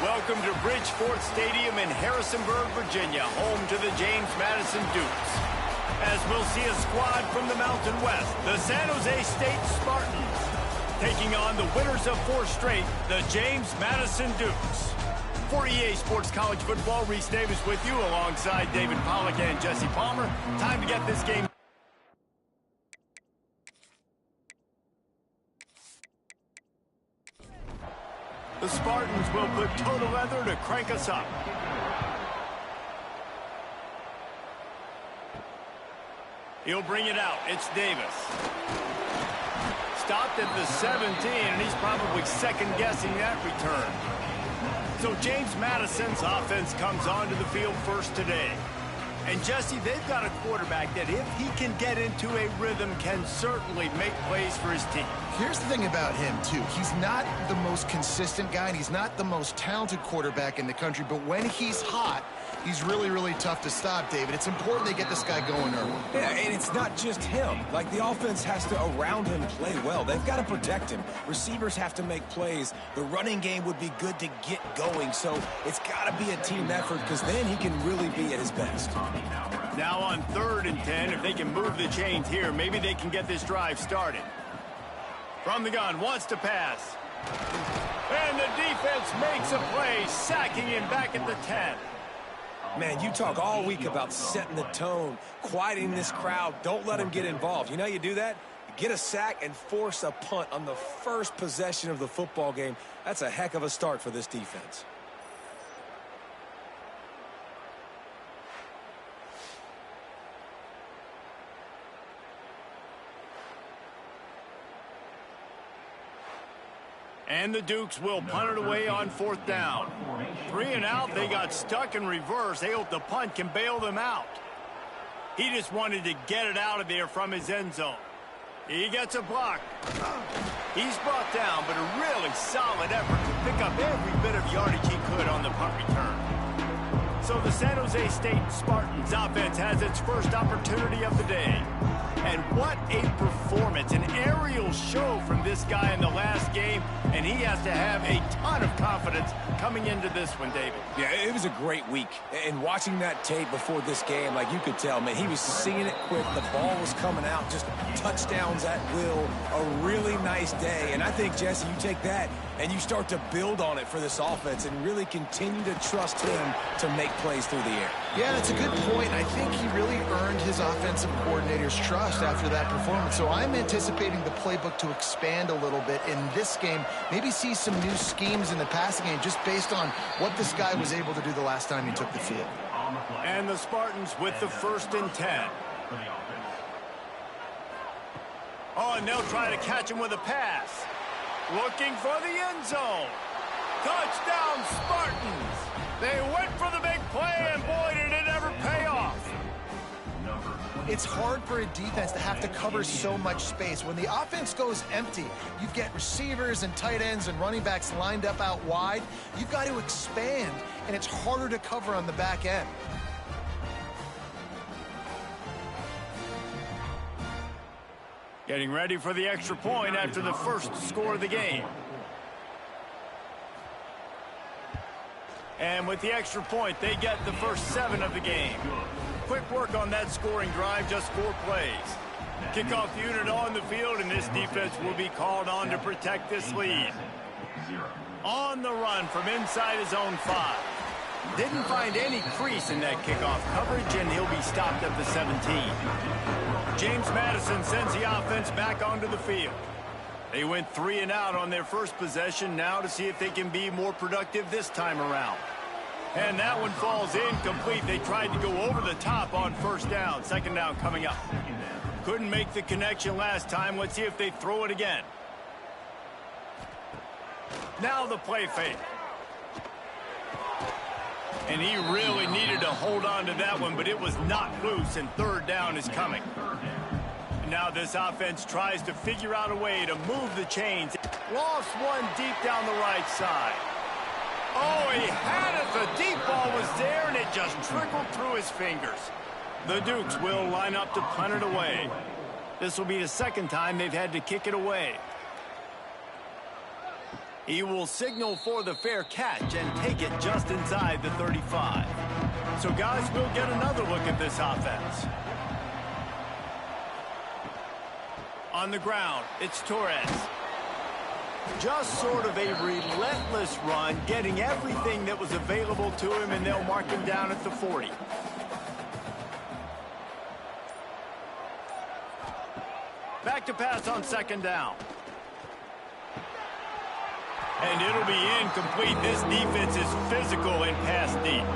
Welcome to Bridgeport Stadium in Harrisonburg, Virginia, home to the James Madison Dukes. As we'll see a squad from the Mountain West, the San Jose State Spartans, taking on the winners of 4 straight, the James Madison Dukes. For EA Sports College Football, Reese Davis with you alongside David Pollack and Jesse Palmer. Time to get this game. The Spartans will put total leather to crank us up. He'll bring it out. It's Davis. Stopped at the 17, and he's probably second-guessing that return. So James Madison's offense comes onto the field first today. And Jesse, they've got a quarterback that if he can get into a rhythm can certainly make plays for his team. Here's the thing about him, too. He's not the most consistent guy, and he's not the most talented quarterback in the country, but when he's hot, he's really, really tough to stop, David. It's important they get this guy going early. Yeah, and it's not just him. Like, the offense has to, around him, play well. They've got to protect him. Receivers have to make plays. The running game would be good to get going, so it's got to be a team effort because then he can really be at his best. Now on 3rd and 10, if they can move the chains here, maybe they can get this drive started. From the gun, wants to pass. And the defense makes a play, sacking him back at the 10. Man, you talk all week about setting the tone, quieting this crowd. Don't let him get involved. You know how you do that? Get a sack and force a punt on the first possession of the football game. That's a heck of a start for this defense. And the Dukes will punt it away on 4th down. 3 and out, they got stuck in reverse. They hope the punt can bail them out. He just wanted to get it out of there from his end zone. He gets a block. He's brought down, but a really solid effort to pick up every bit of yardage he could on the punt return. So the San Jose State Spartans offense has its first opportunity of the day. And what a performance, an aerial show from this guy in the last game, and he has to have a ton of confidence coming into this one, David. Yeah, it was a great week. And watching that tape before this game, like you could tell, man, he was seeing it quick. The ball was coming out, just touchdowns at will. A really nice day. And I think, Jesse, you take that and you start to build on it for this offense and really continue to trust him to make plays through the air. Yeah, that's a good point. I think he really earned his offensive coordinator's trust after that performance. So I'm anticipating the playbook to expand a little bit in this game. Maybe see some new schemes in the passing game just based on what this guy was able to do the last time he took the field. And the Spartans with the 1st and 10. Oh, and they'll try to catch him with a pass. Looking for the end zone. Touchdown, Spartans. They went for the big play, and boy, did it ever pay off. It's hard for a defense to have to cover so much space. When the offense goes empty, you get receivers and tight ends and running backs lined up out wide. You've got to expand, and it's harder to cover on the back end. Getting ready for the extra point after the first score of the game. And with the extra point, they get the first 7 of the game. Quick work on that scoring drive, just 4 plays. Kickoff unit on the field, and this defense will be called on to protect this lead. On the run from inside his own 5. Didn't find any crease in that kickoff coverage, and he'll be stopped at the 17. James Madison sends the offense back onto the field. They went 3 and out on their first possession, now to see if they can be more productive this time around. And that one falls incomplete. They tried to go over the top on 1st down. 2nd down coming up. Couldn't make the connection last time. Let's see if they throw it again. Now the play fake. And he really needed to hold on to that one, but it was not loose, and 3rd down is coming. And now this offense tries to figure out a way to move the chains. Lost one deep down the right side. Oh, he had it. The deep ball was there, and it just trickled through his fingers. The Dukes will line up to punt it away. This will be the 2nd time they've had to kick it away. He will signal for the fair catch and take it just inside the 35. So, guys, we'll get another look at this offense. On the ground, it's Torres. Just sort of a relentless run, getting everything that was available to him, and they'll mark him down at the 40. Back to pass on second down. And it'll be incomplete. This defense is physical and pass deep.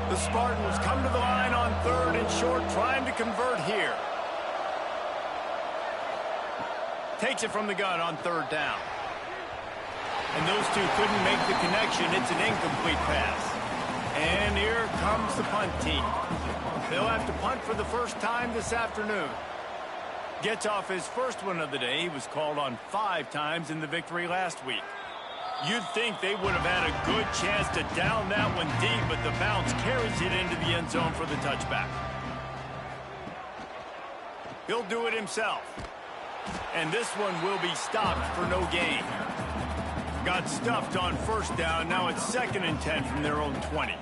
The Spartans come to the line on third and short, trying to convert here. Takes it from the gun on third down. And those two couldn't make the connection. It's an incomplete pass. And here comes the punt team. They'll have to punt for the first time this afternoon. Gets off his first one of the day. He was called on 5 times in the victory last week. You'd think they would have had a good chance to down that one deep, but the bounce carries it into the end zone for the touchback. He'll do it himself. And this one will be stopped for no gain. Got stuffed on first down. Now it's 2nd and 10 from their own 20.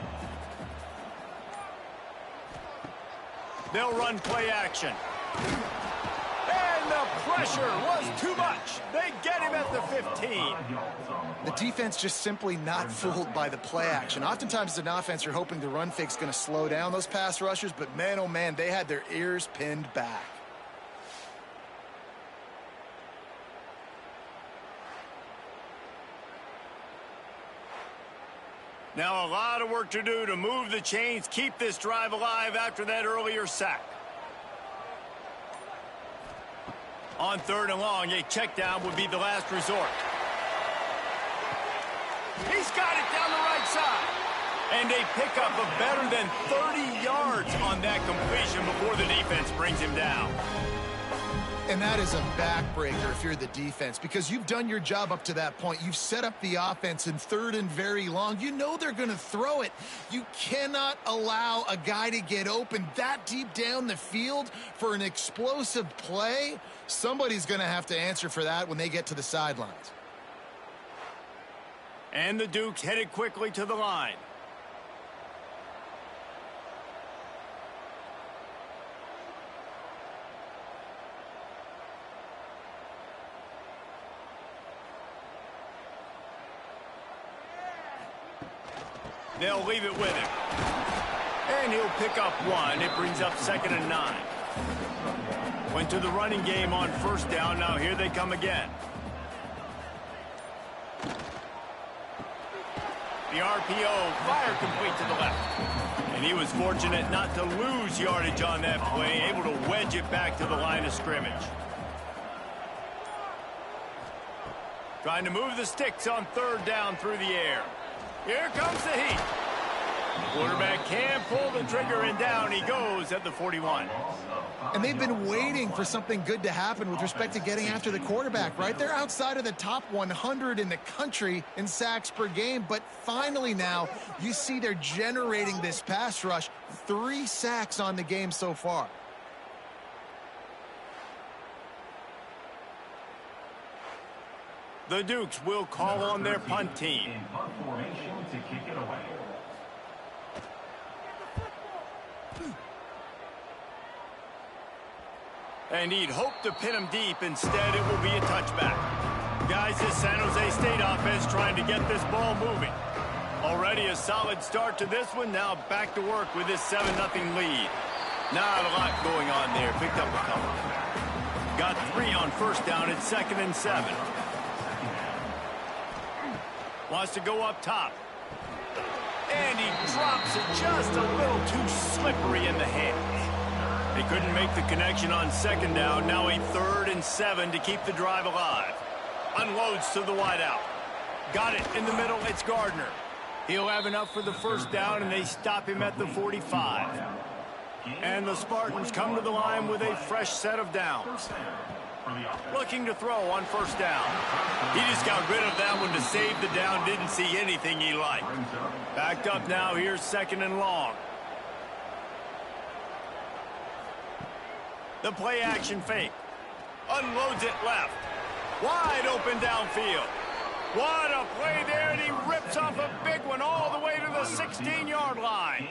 They'll run play action. And the pressure was too much. They get him at the 15. The defense just simply not fooled by the play action. Oftentimes as an offense, you're hoping the run fake's going to slow down those pass rushers, but man, oh man, they had their ears pinned back. Now a lot of work to do to move the chains, keep this drive alive after that earlier sack. On third and long, a check down would be the last resort. He's got it down the right side. And a pickup of better than 30 yards on that completion before the defense brings him down. And that is a backbreaker if you're the defense, because you've done your job up to that point. You've set up the offense in third and very long. You know they're going to throw it. You cannot allow a guy to get open that deep down the field for an explosive play. Somebody's going to have to answer for that when they get to the sidelines. And the Dukes headed quickly to the line. They'll leave it with him. And he'll pick up 1. It brings up 2nd and 9. Went to the running game on first down. Now here they come again. The RPO, fire complete to the left. And he was fortunate not to lose yardage on that play, able to wedge it back to the line of scrimmage. Trying to move the sticks on third down through the air. Here comes the heat. Quarterback can pull the trigger, and down he goes at the 41. And they've been waiting for something good to happen with respect to getting after the quarterback, right? They're outside of the top 100 in the country in sacks per game, but finally now you see they're generating this pass rush. 3 sacks on the game so far. The Dukes will call on their punt team. And he'd hoped to pin him deep. Instead, it will be a touchback. Guys, this San Jose State offense trying to get this ball moving. Already a solid start to this one. Now back to work with this 7-0 lead. Not a lot going on there. Picked up a couple. Got 3 on first down at 2nd and 7. Wants to go up top. And he drops it just a little too slippery in the hands. They couldn't make the connection on second down. Now a 3rd and 7 to keep the drive alive. Unloads to the wideout. Got it in the middle. It's Gardner. He'll have enough for the first down, and they stop him at the 45. And the Spartans come to the line with a fresh set of downs. Looking to throw on first down. He just got rid of that one to save the down. Didn't see anything he liked. Backed up now. Here's 2nd and long. The play action fake. Unloads it left. Wide open downfield. What a play there, and he rips off a big one all the way to the 16-yard line.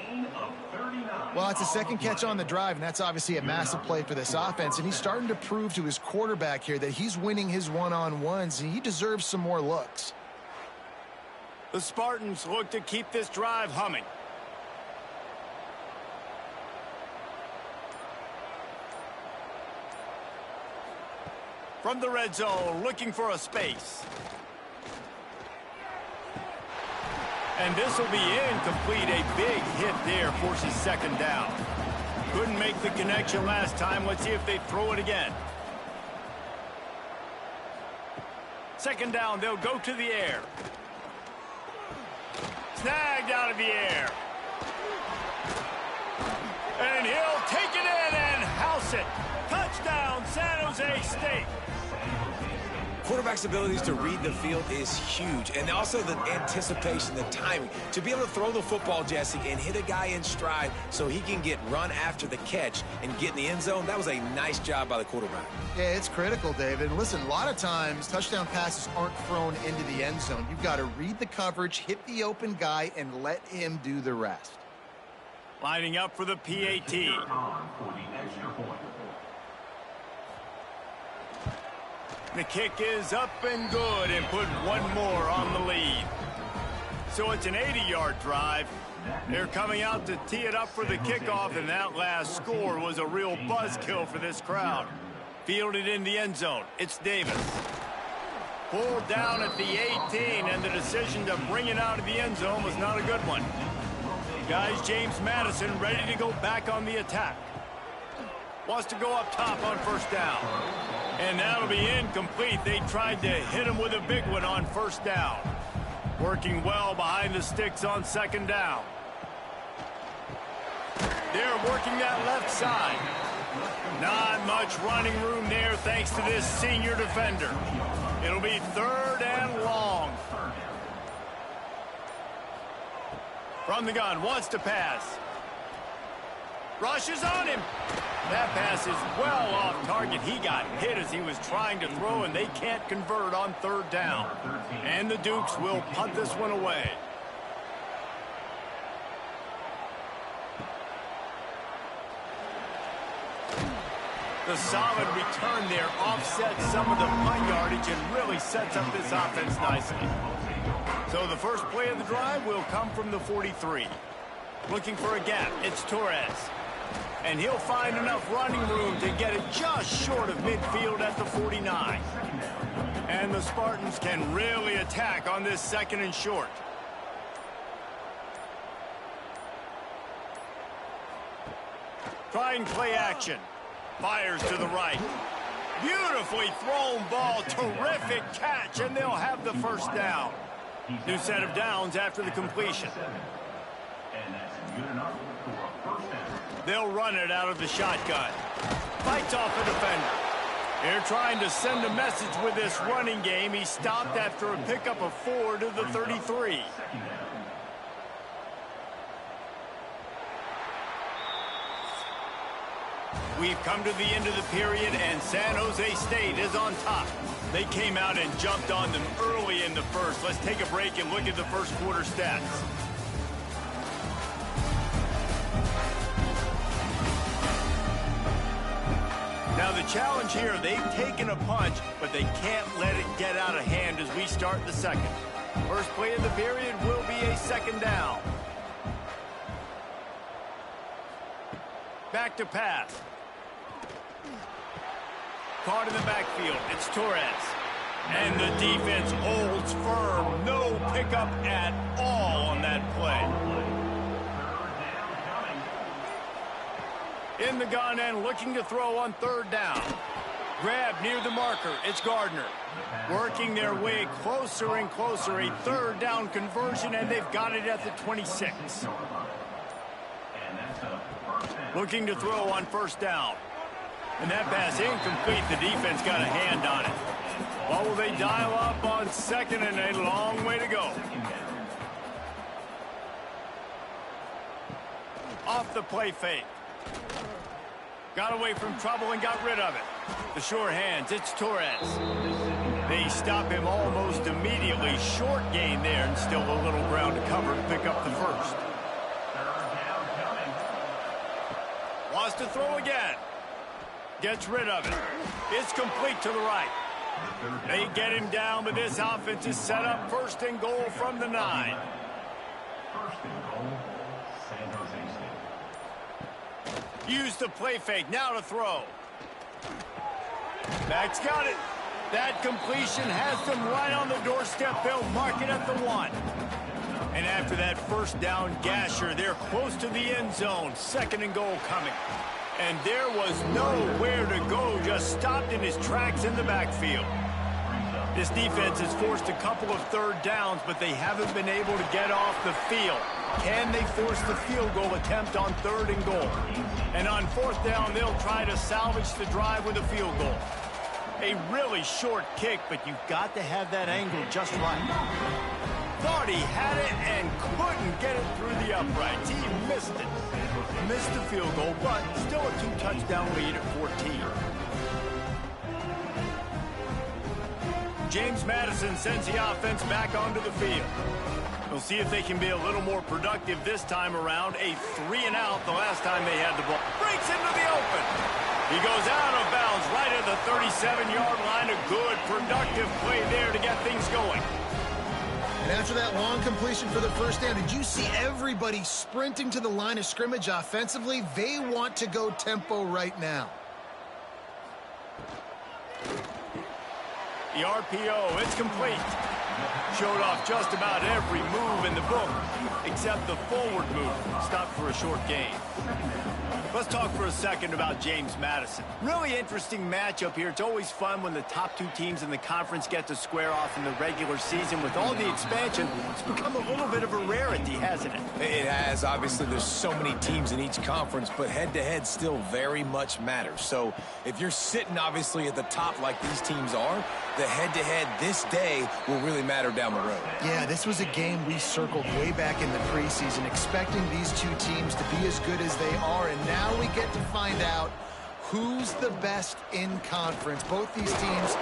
Well, it's a second catch on the drive, and that's obviously a massive play for this offense, and he's starting to prove to his quarterback here that he's winning his one-on-ones, and he deserves some more looks. The Spartans look to keep this drive humming. From the red zone, looking for a space. And this will be incomplete. A big hit there forces second down. Couldn't make the connection last time. Let's see if they throw it again. Second down, they'll go to the air. Snagged out of the air. And he'll take it in and house it. Touchdown, San Jose State. Quarterback's abilities to read the field is huge, and also the anticipation, the timing. To be able to throw the football, Jesse, and hit a guy in stride so he can get run after the catch and get in the end zone, that was a nice job by the quarterback. Yeah, it's critical, David. And listen, a lot of times touchdown passes aren't thrown into the end zone. You've got to read the coverage, hit the open guy, and let him do the rest. Lining up for the PAT. The kick is up and good, and put one more on the lead. So it's an 80-yard drive. They're coming out to tee it up for the kickoff, and that last score was a real buzzkill for this crowd. Fielded in the end zone. It's Davis. Pulled down at the 18, and the decision to bring it out of the end zone was not a good one. Guys, James Madison ready to go back on the attack. Wants to go up top on first down. And that'll be incomplete. They tried to hit him with a big one on first down. Working well behind the sticks on second down. They're working that left side. Not much running room there thanks to this senior defender. It'll be third and long. From the gun, wants to pass. Rushes on him. That pass is well off target. He got hit as he was trying to throw, and they can't convert on third down. And the Dukes will punt this one away. The solid return there offsets some of the punt yardage and really sets up this offense nicely. So the first play of the drive will come from the 43. Looking for a gap, it's Torres. And he'll find enough running room to get it just short of midfield at the 49. And the Spartans can really attack on this second and short. Trying play action. Fires to the right. Beautifully thrown ball. Terrific catch, and they'll have the first down. New set of downs after the completion. They'll run it out of the shotgun. Fights off a defender. They're trying to send a message with this running game. He stopped after a pickup of 4 to the 33. We've come to the end of the period, and San Jose State is on top. They came out and jumped on them early in the first. Let's take a break and look at the first quarter stats. Now the challenge here, they've taken a punch, but they can't let it get out of hand as we start the second. First play of the period will be a second down. Back to pass. Caught in the backfield, it's Torres. And the defense holds firm. No pickup at all on that play. In the gun and looking to throw on third down. Grab near the marker. It's Gardner. Working their way closer and closer. A third down conversion, and they've got it at the 26. Looking to throw on first down. And that pass incomplete. The defense got a hand on it. What will they dial up on second, and a long way to go. Off the play fake. Got away from trouble and got rid of it. The sure hands, it's Torres. They stop him almost immediately. Short gain there and still a little ground to cover to pick up the first. Wants to throw again. Gets rid of it. It's complete to the right. They get him down, but this offense is set up 1st and goal from the 9. 1st and goal, San Jose State. Use the play fake. Now to throw. Max got it. That completion has them right on the doorstep. They'll mark it at the 1. And after that 1st down gasher, they're close to the end zone. 2nd and goal coming. And there was nowhere to go, just stopped in his tracks in the backfield. This defense has forced a couple of 3rd downs, but they haven't been able to get off the field. Can they force the field goal attempt on 3rd and goal? And on 4th down, they'll try to salvage the drive with a field goal. A really short kick, but you've got to have that angle just right. Thought he had it and couldn't get it through the uprights. He missed it. Missed the field goal, but still a 2-touchdown lead at 14. James Madison sends the offense back onto the field. We'll see if they can be a little more productive this time around. A 3-and-out the last time they had the ball. Breaks into the open. He goes out of bounds right at the 37-yard line. A good, productive play there to get things going. And after that long completion for the 1st down, did you see everybody sprinting to the line of scrimmage offensively? They want to go tempo right now. The RPO, it's complete. Showed off just about every move in the book, except the forward move. Stopped for a short gain. Let's talk for a second about James Madison. Really interesting matchup here. It's always fun when the top 2 teams in the conference get to square off in the regular season. With all the expansion, it's become a little bit of a rarity, hasn't it? It has. Obviously, there's so many teams in each conference, but head-to-head still very much matters. So if you're sitting, obviously, at the top like these teams are, the head-to-head this day will really matter down the road. Yeah, this was a game we circled way back in the preseason, expecting these 2 teams to be as good as they are, and now we get to find out who's the best in conference. Both these teams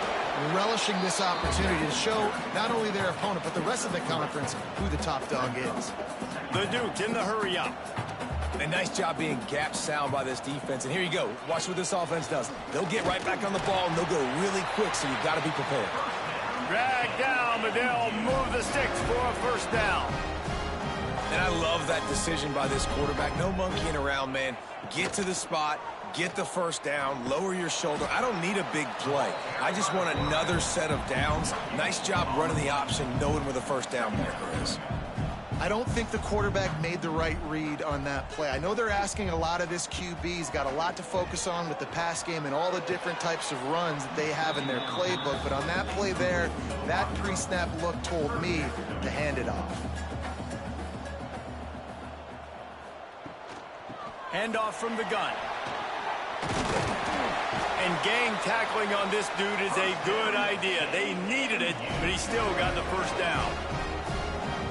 relishing this opportunity to show not only their opponent, but the rest of the conference who the top dog is. The Duke in the hurry up. A nice job being gap sound by this defense. And here you go. Watch what this offense does. They'll get right back on the ball, and they'll go really quick, so you've got to be prepared. Drag down, but they'll move the sticks for a 1st down. And I love that decision by this quarterback. No monkeying around, man. Get to the spot, get the 1st down, lower your shoulder. I don't need a big play. I just want another set of downs. Nice job running the option, knowing where the 1st down marker is. I don't think the quarterback made the right read on that play. I know they're asking a lot of this QB. He's got a lot to focus on with the pass game and all the different types of runs that they have in their playbook. But on that play there, that pre-snap look told me to hand it off. Handoff from the gun. And gang tackling on this dude is a good idea. They needed it, but he still got the 1st down.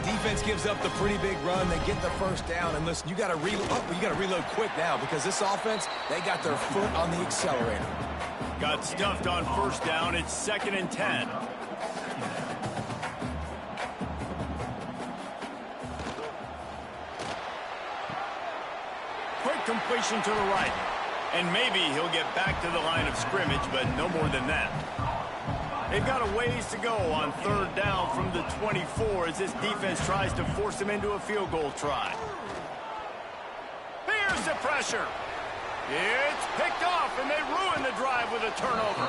Defense gives up the pretty big run. They get the 1st down. And listen, you got to reload quick now because this offense, they got their foot on the accelerator. Got stuffed on 1st down. It's 2nd and 10. Quick completion to the right. And maybe he'll get back to the line of scrimmage, but no more than that. They've got a ways to go on 3rd down from the 24 as this defense tries to force him into a field goal try. Here's the pressure. It's picked off, and they ruin the drive with a turnover.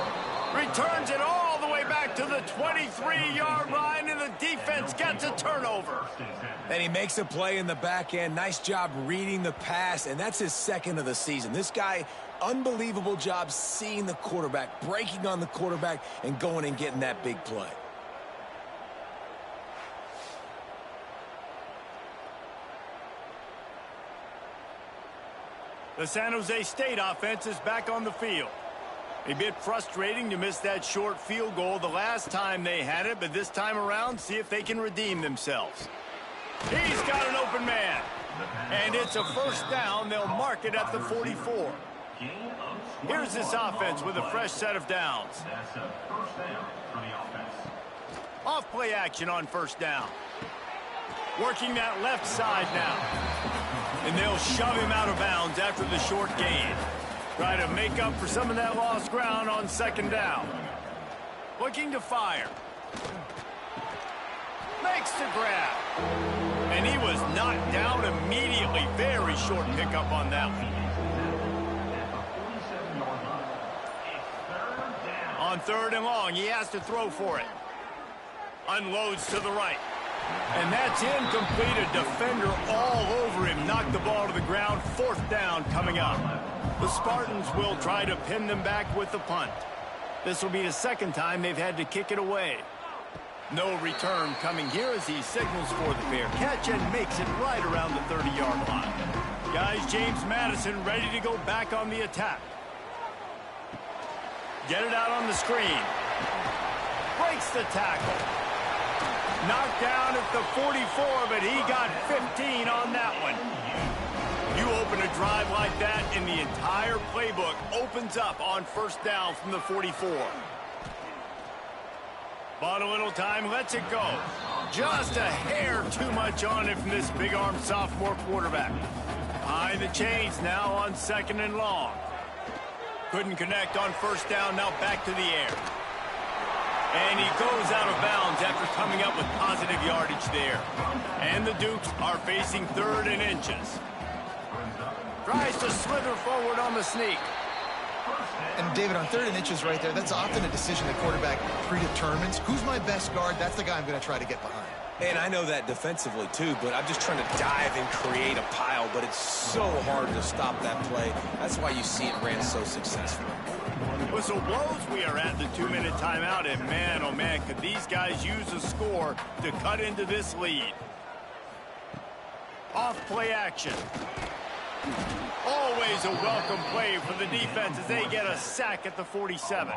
Returns it all the way back to the 23-yard line, and the defense gets a turnover. And he makes a play in the back end. Nice job reading the pass, and that's his 2nd of the season. This guy, unbelievable job seeing the quarterback, breaking on the quarterback, and going and getting that big play. The San Jose State offense is back on the field. A bit frustrating to miss that short field goal the last time they had it, but this time around, see if they can redeem themselves. He's got an open man. And it's a 1st down. They'll mark it at the 44. Here's this offense with a fresh set of downs. That's a 1st down for the offense. Off play action on first down. Working that left side now. And they'll shove him out of bounds after the short gain. Try to make up for some of that lost ground on second down. Looking to fire. Makes the grab. And he was knocked down immediately. Very short pickup on that one. On third and long, he has to throw for it. Unloads to the right. And that's incomplete. A defender all over him. Knocked the ball to the ground. Fourth down coming up. The Spartans will try to pin them back with the punt. This will be the second time they've had to kick it away. No return coming here as he signals for the fair catch and makes it right around the 30-yard line. Guys, James Madison ready to go back on the attack. Get it out on the screen. Breaks the tackle. Knocked down at the 44, but he got 15 on that one. You open a drive like that, and the entire playbook opens up on first down from the 44. Bought a little time, lets it go. Just a hair too much on it from this big-armed sophomore quarterback. Behind the chains now on second and long. Couldn't connect on first down, now back to the air. And he goes out of bounds after coming up with positive yardage there. And the Dukes are facing third and inches. Tries to slither forward on the sneak. And David, on third and inches right there, that's often a decision the quarterback predetermines. Who's my best guard? That's the guy I'm going to try to get behind. And I know that defensively, too, but I'm just trying to dive and create a pile, but it's so hard to stop that play. That's why you see it ran so successfully. Whistle blows. We are at the 2-minute timeout, and man, oh man, could these guys use a score to cut into this lead. Off play action. Always a welcome play for the defense as they get a sack at the 47.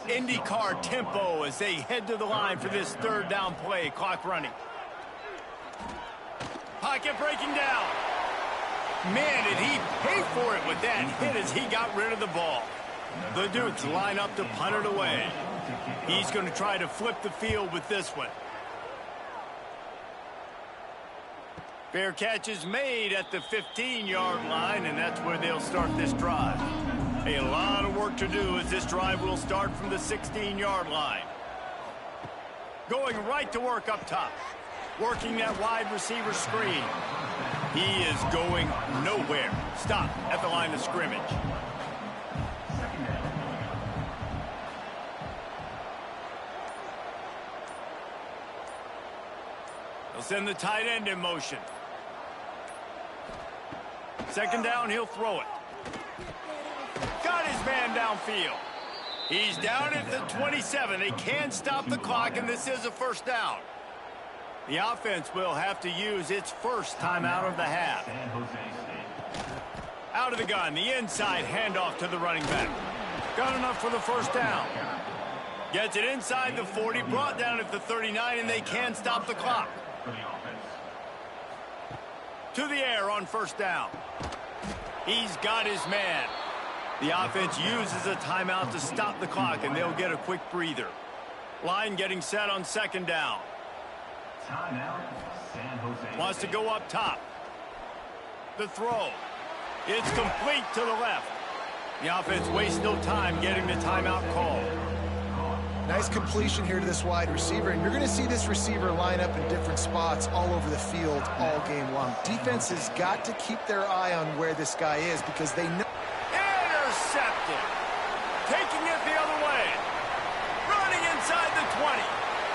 IndyCar tempo as they head to the line for this third down play. Clock running. Pocket breaking down. Man, did he pay for it with that hit as he got rid of the ball. The Dukes line up to punt it away. He's going to try to flip the field with this one. Fair catch is made at the 15-yard line, and that's where they'll start this drive. A lot of work to do as this drive will start from the 16-yard line. Going right to work up top. Working that wide receiver screen. He is going nowhere. Stop at the line of scrimmage. They'll send the tight end in motion. Second down, he'll throw it. Got his man downfield. He's down at the 27. They can't stop the clock, and this is a first down. The offense will have to use its first timeout of the half. Out of the gun, the inside handoff to the running back. Got enough for the first down. Gets it inside the 40, brought down at the 39, and they can't stop the clock. To the air on first down. He's got his man. The offense uses a timeout to stop the clock, and they'll get a quick breather. Line getting set on second down. Wants to go up top. The throw. It's complete to the left. The offense wastes no time getting the timeout called. Nice completion here to this wide receiver, and you're going to see this receiver line up in different spots all over the field all game long. Defense has got to keep their eye on where this guy is because they know. Intercepted. Taking it the other way. Running inside the 20.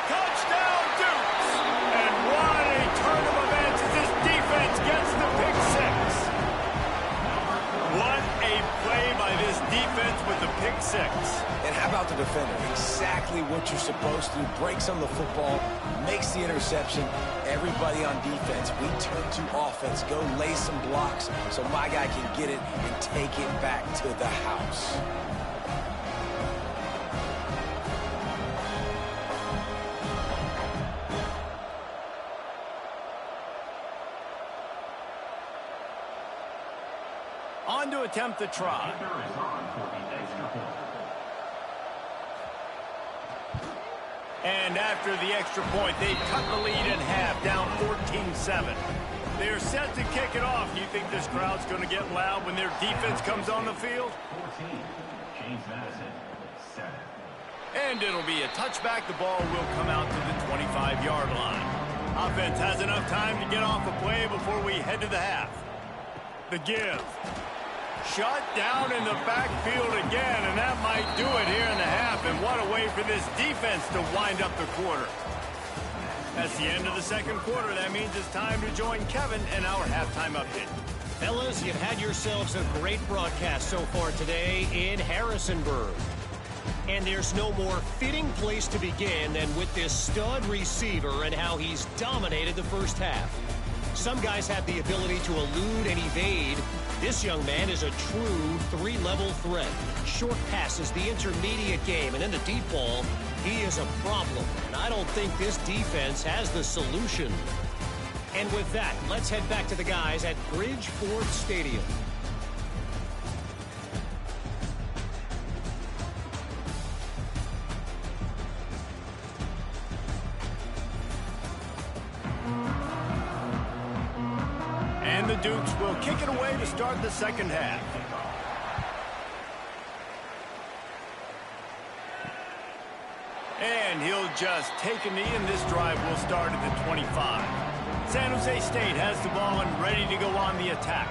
Touchdown Dukes. And what a turn of events as this defense gets the pick six. What a play by this defense with the pick six. And how about the defender? Exactly what you're supposed to do. Breaks on the football, makes the interception. Everybody on defense, we turn to offense. Go lay some blocks so my guy can get it and take it back to the house. On to attempt the try. And after the extra point, they cut the lead in half, down 14-7. They're set to kick it off. You think this crowd's going to get loud when their defense comes on the field? 14, James Madison, 7. And it'll be a touchback. The ball will come out to the 25-yard line. Offense has enough time to get off a play before we head to the half. The give. Shut down in the backfield again, and that might do it here in the half. And what a way for this defense to wind up the quarter. That's the end of the second quarter. That means it's time to join Kevin in our halftime update. Fellas, you've had yourselves a great broadcast so far today in Harrisonburg. And there's no more fitting place to begin than with this stud receiver and how he's dominated the first half. Some guys have the ability to elude and evade. This young man is a true three-level threat. Short passes, the intermediate game, and in the deep ball, he is a problem. And I don't think this defense has the solution. And with that, let's head back to the guys at Bridgeford Stadium. And the Dukes will kick it away to start the second half. And he'll just take a knee, and this drive will start at the 25. San Jose State has the ball and ready to go on the attack.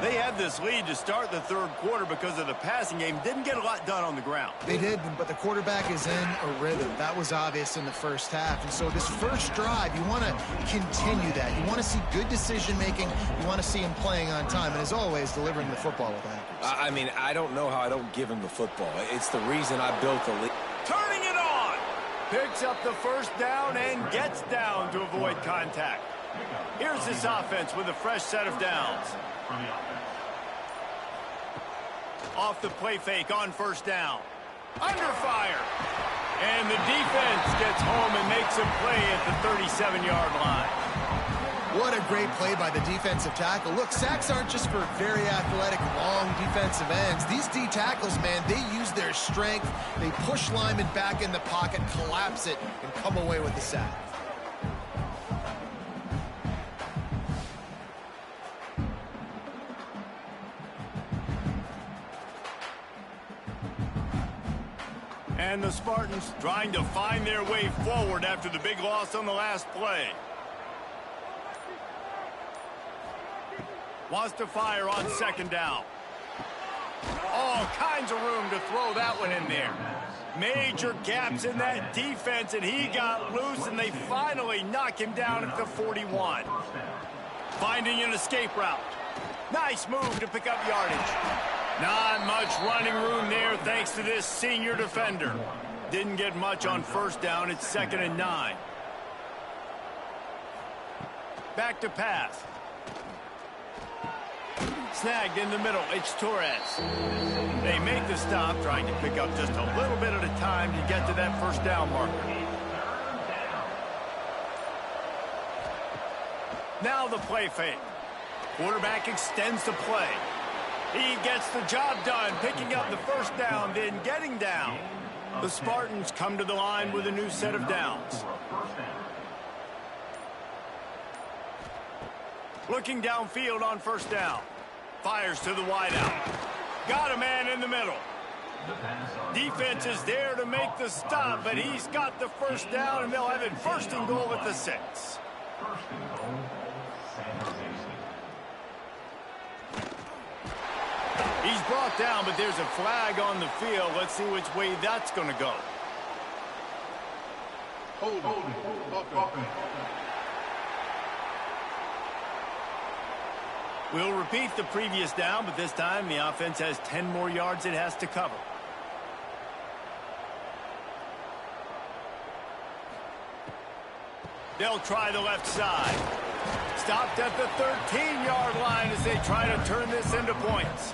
They had this lead to start the third quarter because of the passing game. Didn't get a lot done on the ground. They did, but the quarterback is in a rhythm. That was obvious in the first half. And so this first drive, you want to continue that. You want to see good decision-making. You want to see him playing on time. And as always, delivering the football with accuracy. I mean, I don't know how I don't give him the football. It's the reason I built the league. Turning it on. Picks up the first down and gets down to avoid contact. Here's this offense with a fresh set of downs. Off the play fake on first down. Under fire. And the defense gets home and makes a play at the 37-yard line. What a great play by the defensive tackle. Look, sacks aren't just for very athletic, long defensive ends. These D tackles, man, they use their strength. They push linemen back in the pocket, collapse it, and come away with the sack. And the Spartans trying to find their way forward after the big loss on the last play. Wants to fire on second down. All kinds of room to throw that one in there. Major gaps in that defense, and he got loose, and they finally knock him down at the 41. Finding an escape route. Nice move to pick up yardage. Not much running room there thanks to this senior defender. Didn't get much on first down. It's 2nd and 9. Back to pass. Snagged in the middle. It's Torres. They make the stop, trying to pick up just a little bit at a time to get to that first down marker. Now the play fake. Quarterback extends the play. He gets the job done, picking up the first down, then getting down. The Spartans come to the line with a new set of downs. Looking downfield on first down. Fires to the wideout. Got a man in the middle. Defense is there to make the stop, but he's got the first down, and they'll have it 1st and goal at the 6. 1st and goal, San Jose State. He's brought down, but there's a flag on the field. Let's see which way that's going to go. We'll repeat the previous down, but this time the offense has 10 more yards it has to cover. They'll try the left side. Stopped at the 13-yard line as they try to turn this into points.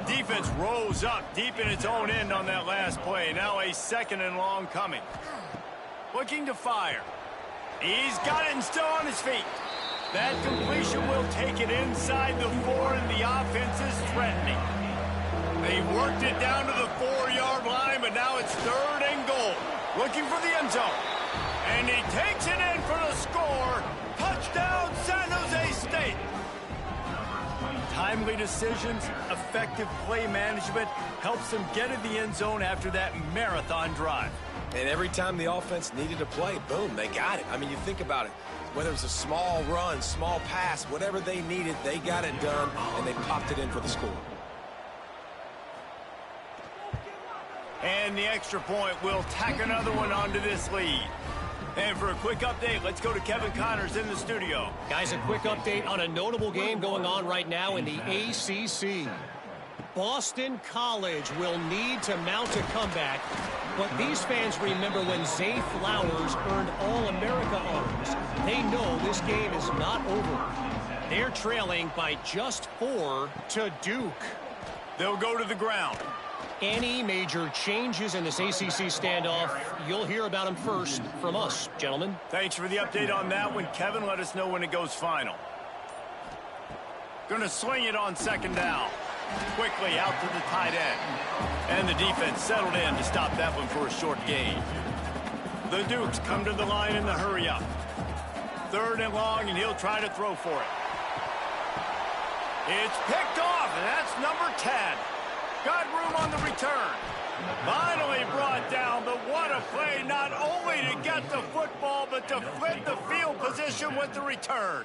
Defense rose up deep in its own end on that last play. Now a 2nd and long coming. Looking to fire. He's got it and still on his feet. That completion will take it inside the 4, and the offense is threatening. They worked it down to the 4-yard line, but now it's 3rd and goal. looking for the end zone. And he takes it in for the score. Touchdown, San Jose State. Timely decisions, effective play management helps them get in the end zone after that marathon drive. And every time the offense needed to play, boom, they got it. I mean, you think about it. Whether it was a small run, small pass, whatever they needed, they got it done, and they popped it in for the score. And the extra point will tack another one onto this lead. And for a quick update, let's go to Kevin Connors in the studio. Guys, a quick update on a notable game going on right now in the ACC. Boston College will need to mount a comeback, but these fans remember when Zay Flowers earned All-America honors. They know this game is not over. They're trailing by just 4 to Duke. They'll go to the ground. Any major changes in this ACC standoff, you'll hear about them first from us, gentlemen. Thanks for the update on that one, Kevin. Let us know when it goes final. Gonna swing it on second down. Quickly out to the tight end. And the defense settled in to stop that one for a short gain. The Dukes come to the line in the hurry-up. 3rd and long, and he'll try to throw for it. It's picked off, and that's number 10. Got room on the return. Finally brought down, but what a play, not only to get the football, but to flip the field position with the return.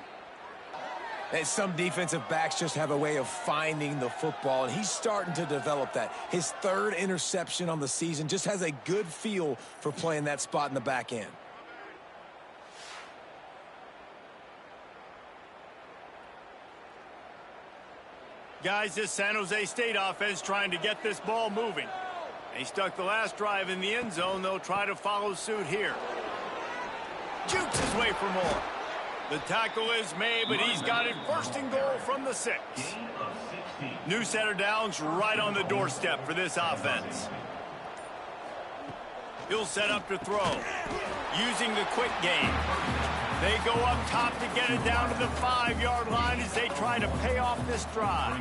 And some defensive backs just have a way of finding the football, and he's starting to develop that. His 3rd interception on the season, just has a good feel for playing that spot in the back end. Guys, this San Jose State offense trying to get this ball moving. They stuck the last drive in the end zone. They'll try to follow suit here. Jukes his way for more. The tackle is made, but he's got it 1st and goal from the 6. New set of downs right on the doorstep for this offense. He'll set up to throw. Using the quick game. They go up top to get it down to the 5-yard line as they try to pay off this drive.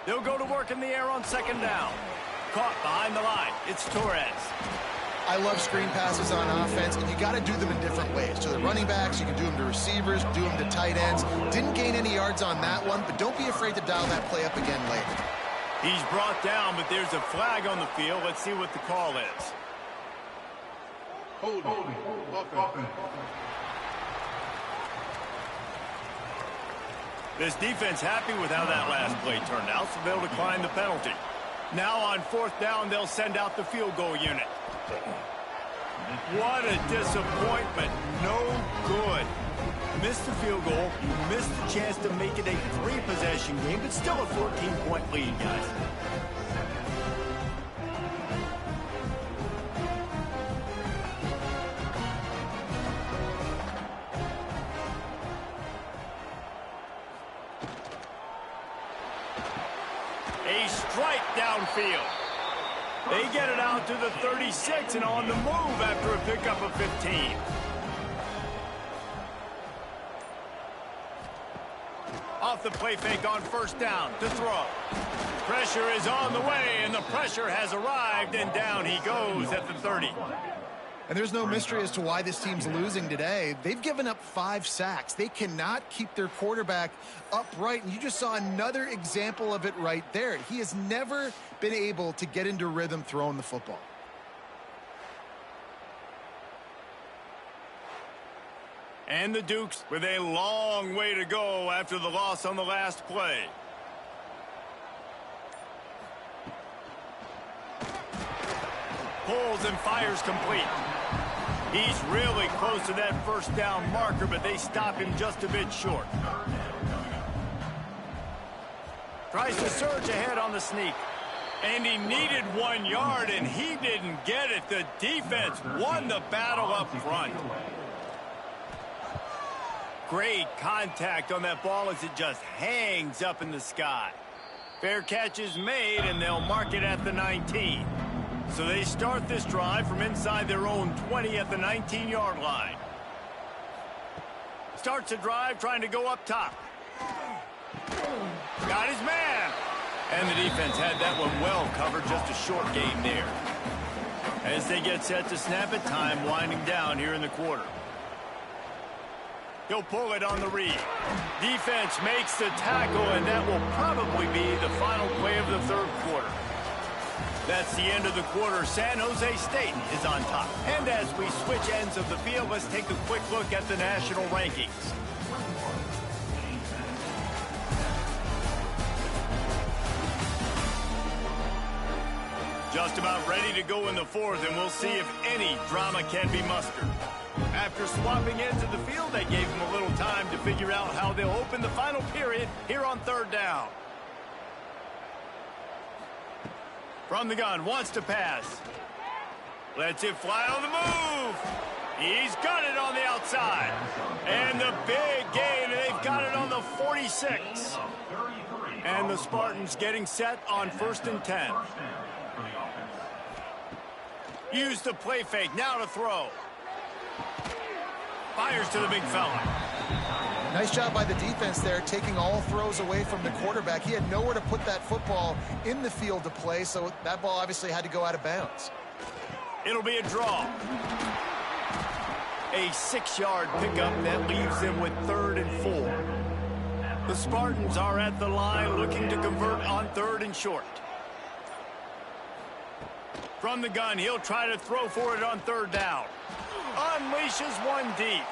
They'll go to work in the air on 2nd down. Caught behind the line. It's Torres. I love screen passes on offense, and you got to do them in different ways. To the running backs, you can do them to receivers, do them to tight ends. Didn't gain any yards on that one, but don't be afraid to dial that play up again later. He's brought down, but there's a flag on the field. Let's see what the call is. Holding. This defense happy with how that last play turned out, so they'll decline the penalty. Now on 4th down, they'll send out the field goal unit. What a disappointment. No good. Missed the field goal. Missed the chance to make it a 3-possession game, but still a 14-point lead, guys. A strike downfield. They get it out to the 36 and on the move after a pickup of 15. Off the play fake on 1st down to throw. Pressure is on the way, and the pressure has arrived, and down he goes at the 30. And there's no mystery as to why this team's losing today. They've given up 5 sacks. They cannot keep their quarterback upright, and you just saw another example of it right there. He has never been able to get into rhythm throwing the football. And the Dukes with a long way to go after the loss on the last play. Pulls and fires complete. He's really close to that 1st down marker, but they stop him just a bit short. Tries to surge ahead on the sneak. And he needed 1 yard, and he didn't get it. The defense won the battle up front. Great contact on that ball as it just hangs up in the sky. Fair catch is made, and they'll mark it at the 19. So they start this drive from inside their own 20 at the 19-yard line. Starts a drive trying to go up top. Got his man. And the defense had that one well covered, just a short gain there. As they get set to snap it, time winding down here in the quarter. He'll pull it on the read. Defense makes the tackle, and that will probably be the final play of the third quarter. That's the end of the quarter. San Jose State is on top. And as we switch ends of the field, let's take a quick look at the national rankings. Just about ready to go in the fourth, and we'll see if any drama can be mustered. After swapping ends of the field, they gave him a little time to figure out how they'll open the final period here on third down. From the gun, wants to pass. Lets it fly on the move. He's got it on the outside. And the big gain, they've got it on the 46. And the Spartans getting set on 1st and 10. Use the play fake, now to throw. Fires to the big fella. Nice job by the defense there, taking all throws away from the quarterback. He had nowhere to put that football in the field to play, so that ball obviously had to go out of bounds. It'll be a draw. A 6-yard pickup that leaves them with 3rd and 4. The Spartans are at the line looking to convert on 3rd and short. From the gun, he'll try to throw for it on 3rd down. Unleashes one deep.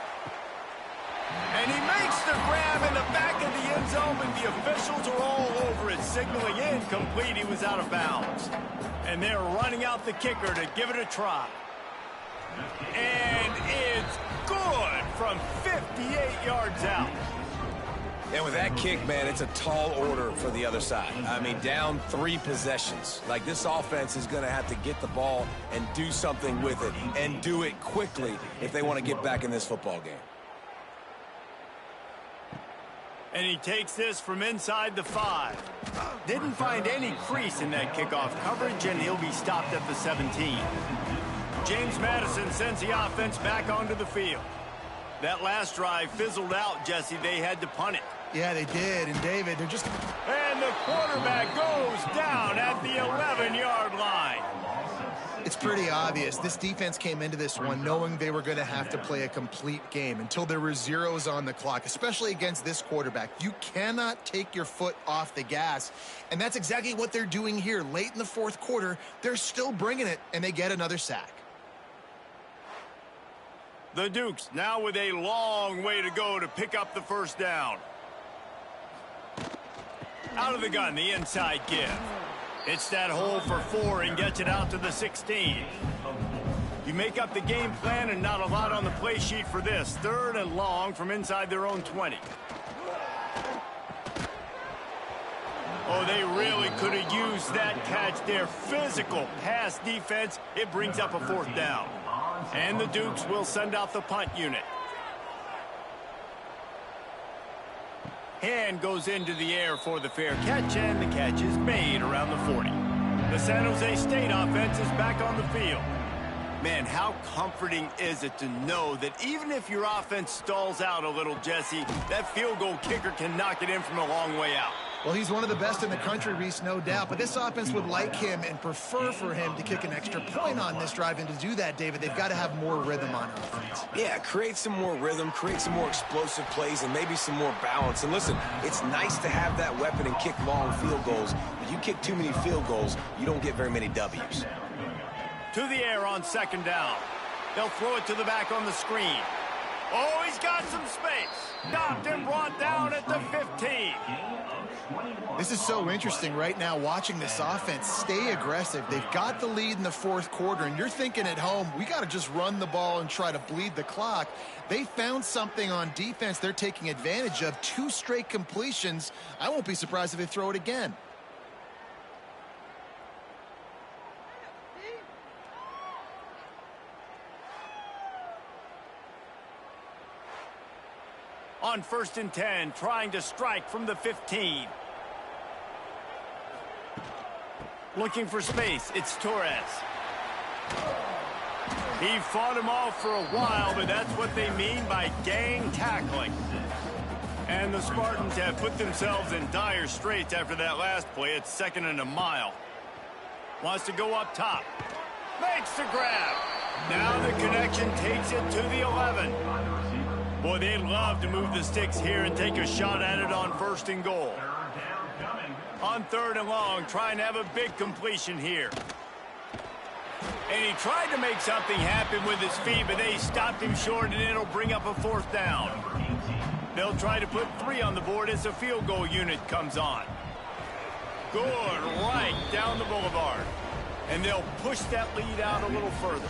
And he makes the grab in the back of the end zone, but the officials are all over it, signaling incomplete. He was out of bounds. And they're running out the kicker to give it a try. And it's good from 58 yards out. And with that kick, man, it's a tall order for the other side. I mean, down 3 possessions. Like, this offense is going to have to get the ball and do something with it, and do it quickly if they want to get back in this football game. And he takes this from inside the 5. Didn't find any crease in that kickoff coverage, and he'll be stopped at the 17. James Madison sends the offense back onto the field. That last drive fizzled out, Jesse. They had to punt it. Yeah, they did. And, David, they're just... And the quarterback goes down at the 11-yard line. It's pretty obvious. This defense came into this one knowing they were going to have to play a complete game until there were zeros on the clock, especially against this quarterback. You cannot take your foot off the gas, and that's exactly what they're doing here. Late in the fourth quarter, they're still bringing it, and they get another sack. The Dukes now with a long way to go to pick up the 1st down. Out of the gun, the inside give. It's that hole for 4 and gets it out to the 16. You make up the game plan and not a lot on the play sheet for this. 3rd and long from inside their own 20. Oh, they really could have used that catch there. Physical pass defense. It brings up a 4th down. And the Dukes will send out the punt unit. Hand goes into the air for the fair catch, and the catch is made around the 40. The San Jose State offense is back on the field. Man, how comforting is it to know that even if your offense stalls out a little, Jesse, that field goal kicker can knock it in from a long way out. Well, he's one of the best in the country, Reese, no doubt. But this offense would like him and prefer for him to kick an extra point on this drive. And to do that, David, they've got to have more rhythm on offense. Yeah, create some more rhythm, create some more explosive plays, and maybe some more balance. And listen, it's nice to have that weapon and kick long field goals. But you kick too many field goals, you don't get very many W's. To the air on 2nd down. They'll throw it to the back on the screen. Oh, he's got some space. Stopped and brought down at the 15. This is so interesting right now, watching this offense stay aggressive. They've got the lead in the fourth quarter, and you're thinking at home, we got to just run the ball and try to bleed the clock. They found something on defense they're taking advantage of. 2 straight completions. I won't be surprised if they throw it again. On 1st and 10, trying to strike from the 15. Looking for space, it's Torres. He fought him off for a while, but that's what they mean by gang tackling. And the Spartans have put themselves in dire straits after that last play. It's 2nd and a mile. Wants to go up top. Makes the grab. Now the connection takes it to the 11. Boy, they'd love to move the sticks here and take a shot at it on 1st and goal. On 3rd and long, trying to have a big completion here. And he tried to make something happen with his feet, but they stopped him short, and it'll bring up a 4th down. They'll try to put 3 on the board as the field goal unit comes on. Good, right down the boulevard. And they'll push that lead out a little further.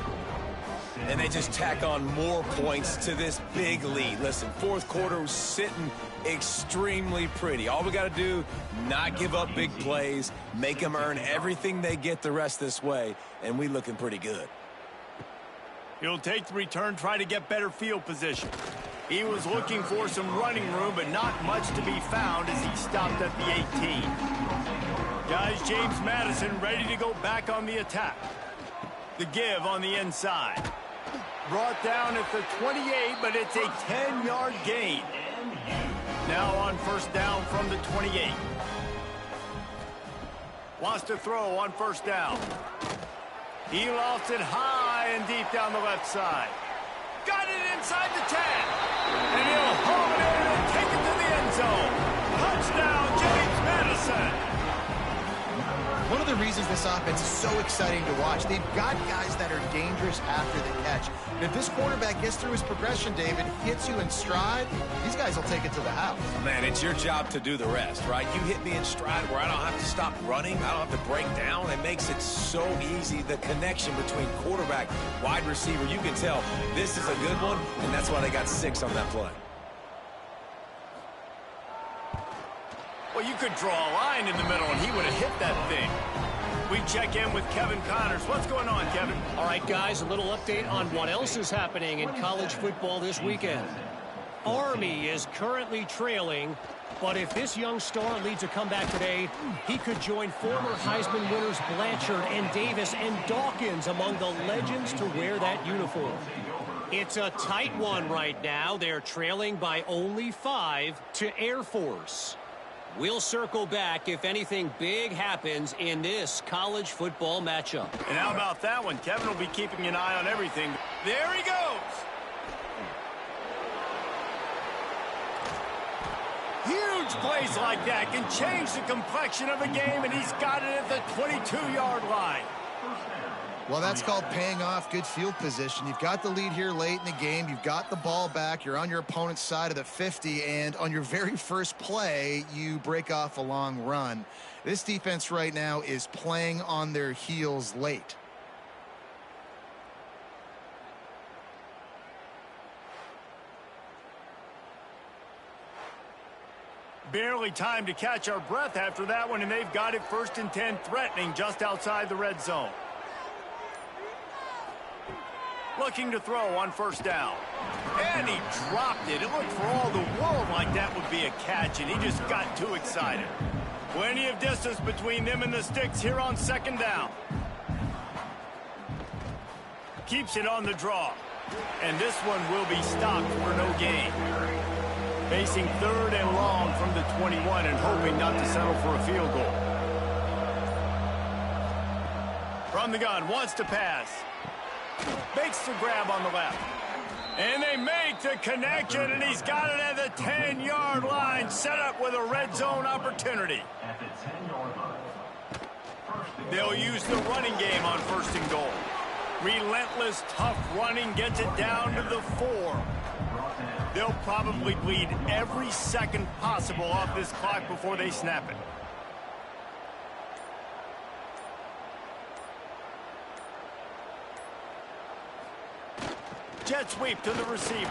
And they just tack on more points to this big lead. Listen, 4th quarter was sitting extremely pretty. All we got to do, not give up big plays, make them earn everything they get the rest this way, and we looking pretty good. He'll take the return, try to get better field position. He was looking for some running room, but not much to be found as he stopped at the 18. Guys, James Madison ready to go back on the attack. The give on the inside. Brought down at the 28, but it's a 10-yard gain. Now on 1st down from the 28. Wants to throw on 1st down. He lost it high and deep down the left side. Got it inside the 10. And he'll haul it in and take it to the end zone. Touchdown, James Madison. One of the reasons this offense is so exciting to watch, they've got guys that are dangerous after the catch. And if this quarterback gets through his progression, David, hits you in stride, these guys will take it to the house. Man, it's your job to do the rest, right? You hit me in stride where I don't have to stop running. I don't have to break down. It makes it so easy. The connection between quarterback, wide receiver, you can tell this is a good one, and that's why they got 6 on that play. Well, you could draw a line in the middle, and he would have hit that thing. We check in with Kevin Connors. What's going on, Kevin? All right, guys, a little update on what else is happening in college football this weekend. Army is currently trailing, but if this young star leads a comeback today, he could join former Heisman winners Blanchard and Davis and Dawkins among the legends to wear that uniform. It's a tight one right now. They're trailing by only 5 to Air Force. We'll circle back if anything big happens in this college football matchup. And how about that one? Kevin will be keeping an eye on everything. There he goes. Huge plays like that can change the complexion of a game, and he's got it at the 22-yard line. Well, that's called paying off good field position. You've got the lead here late in the game. You've got the ball back. You're on your opponent's side of the 50, and on your very first play, you break off a long run. This defense right now is playing on their heels late. Barely time to catch our breath after that one, and they've got it 1st and 10, threatening just outside the red zone. Looking to throw on 1st down. And he dropped it. It looked for all the world like that would be a catch, and he just got too excited. Plenty of distance between them and the sticks here on 2nd down. Keeps it on the draw. And this one will be stopped for no gain. Facing 3rd and long from the 21 and hoping not to settle for a field goal. From the gun, wants to pass. Makes the grab on the left. And they make the connection, and he's got it at the 10-yard line, set up with a red zone opportunity. They'll use the running game on 1st and goal. Relentless, tough running gets it down to the 4. They'll probably bleed every second possible off this clock before they snap it. Jet sweep to the receiver.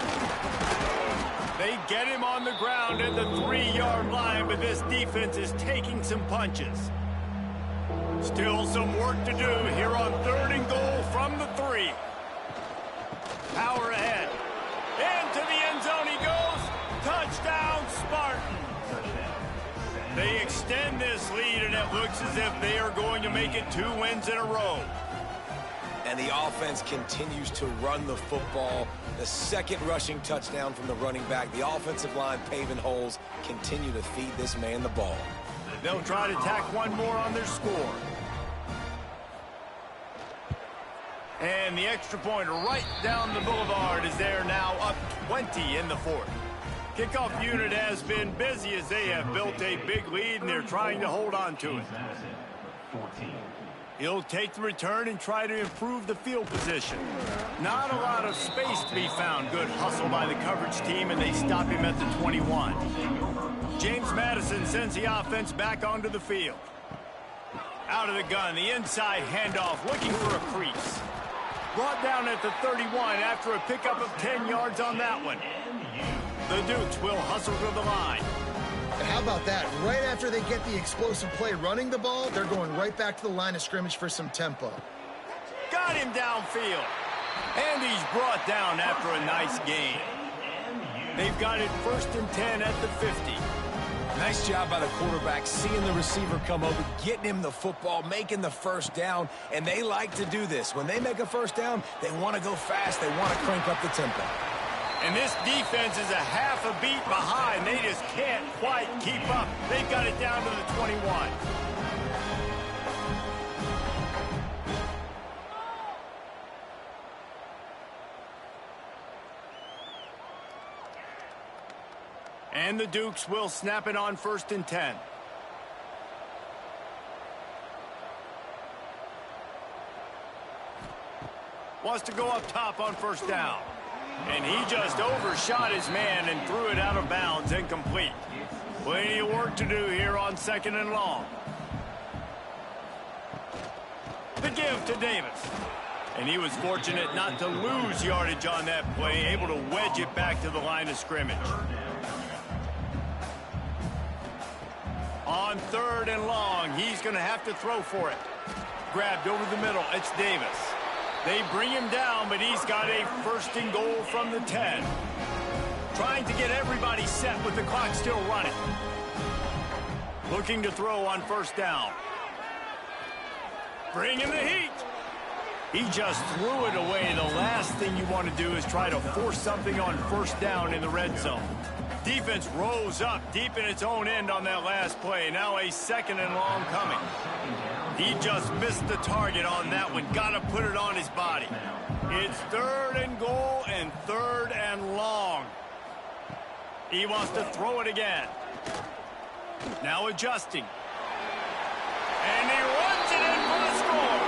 They get him on the ground at the 3-yard line, but this defense is taking some punches. Still some work to do here on 3rd and goal from the 3. Power ahead. Into the end zone he goes. Touchdown, Spartans. They extend this lead, and it looks as if they are going to make it 2 wins in a row. And the offense continues to run the football. The 2nd rushing touchdown from the running back. The offensive line paving holes. Continue to feed this man the ball. They'll try to tack one more on their score. And the extra point right down the boulevard is there now, up 20 in the fourth. Kickoff unit has been busy as they have built a big lead, and they're trying to hold on to it. He'll take the return and try to improve the field position. Not a lot of space to be found. Good hustle by the coverage team, and they stop him at the 21. James Madison sends the offense back onto the field. Out of the gun, the inside handoff, looking for a crease. Brought down at the 31 after a pickup of 10 yards on that one. The Dukes will hustle to the line. And how about that? Right after they get the explosive play running the ball, they're going right back to the line of scrimmage for some tempo. Got him downfield. And he's brought down after a nice gain. They've got it 1st and 10 at the 50. Nice job by the quarterback, seeing the receiver come over, getting him the football, making the first down, and they like to do this. When they make a first down, they want to go fast. They want to crank up the tempo. And this defense is a half a beat behind. They just can't quite keep up. They've got it down to the 21. And the Dukes will snap it on 1st and 10. Wants to go up top on 1st down. And he just overshot his man and threw it out of bounds, incomplete. Plenty of work to do here on 2nd and long. The give to Davis. And he was fortunate not to lose yardage on that play, able to wedge it back to the line of scrimmage. On 3rd and long, he's going to have to throw for it. Grabbed over the middle, it's Davis. They bring him down, but he's got a 1st and goal from the 10. Trying to get everybody set with the clock still running. Looking to throw on 1st down. Bringing the heat. He just threw it away. The last thing you want to do is try to force something on 1st down in the red zone. Defense rose up deep in its own end on that last play. Now a 2nd and long coming. He just missed the target on that one. Got to put it on his body. It's 3rd and goal and 3rd and long. He wants to throw it again. Now adjusting. And he runs it in for the score.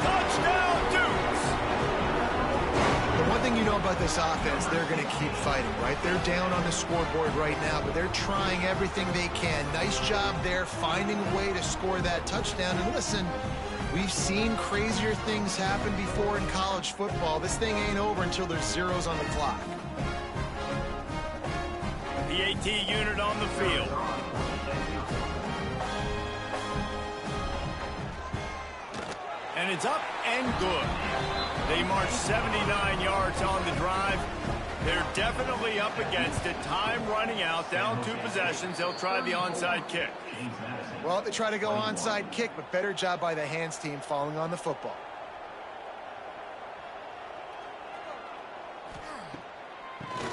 Touchdown, Dukes. The one thing you know about this offense, they're going to keep fighting, right? They're down on the scoreboard right now, but they're trying everything they can. Nice job there, finding a way to score that touchdown. And listen, we've seen crazier things happen before in college football. This thing ain't over until there's zeros on the clock. The AT unit on the field. And it's up and good. They march 79 yards on the drive. They're definitely up against it. Time running out, down 2 possessions. They'll try the onside kick. Well, they try to go onside kick, but better job by the hands team following on the football.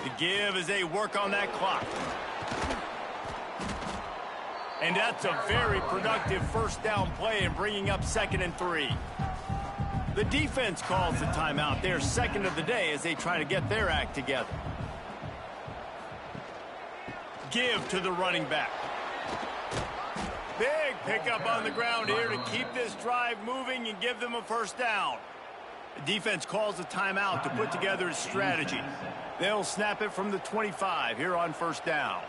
The give as they work on that clock. And that's a very productive 1st down play and bringing up 2nd and 3. The defense calls the timeout. They're 2nd of the day as they try to get their act together. Give to the running back. Big pickup on the ground here to keep this drive moving and give them a 1st down. The defense calls a timeout to put together a strategy. They'll snap it from the 25 here on 1st down.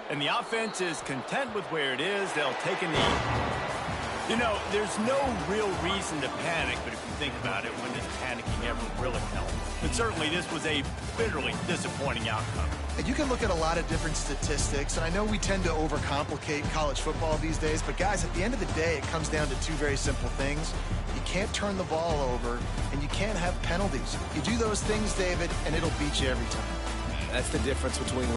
And the offense is content with where it is. They'll take a knee. You know, there's no real reason to panic, but if you think about it, when does panicking ever really help? But certainly this was a bitterly disappointing outcome. And you can look at a lot of different statistics, and I know we tend to overcomplicate college football these days, but guys, at the end of the day, it comes down to 2 very simple things. You can't turn the ball over, and you can't have penalties. You do those things, David, and it'll beat you every time. That's the difference between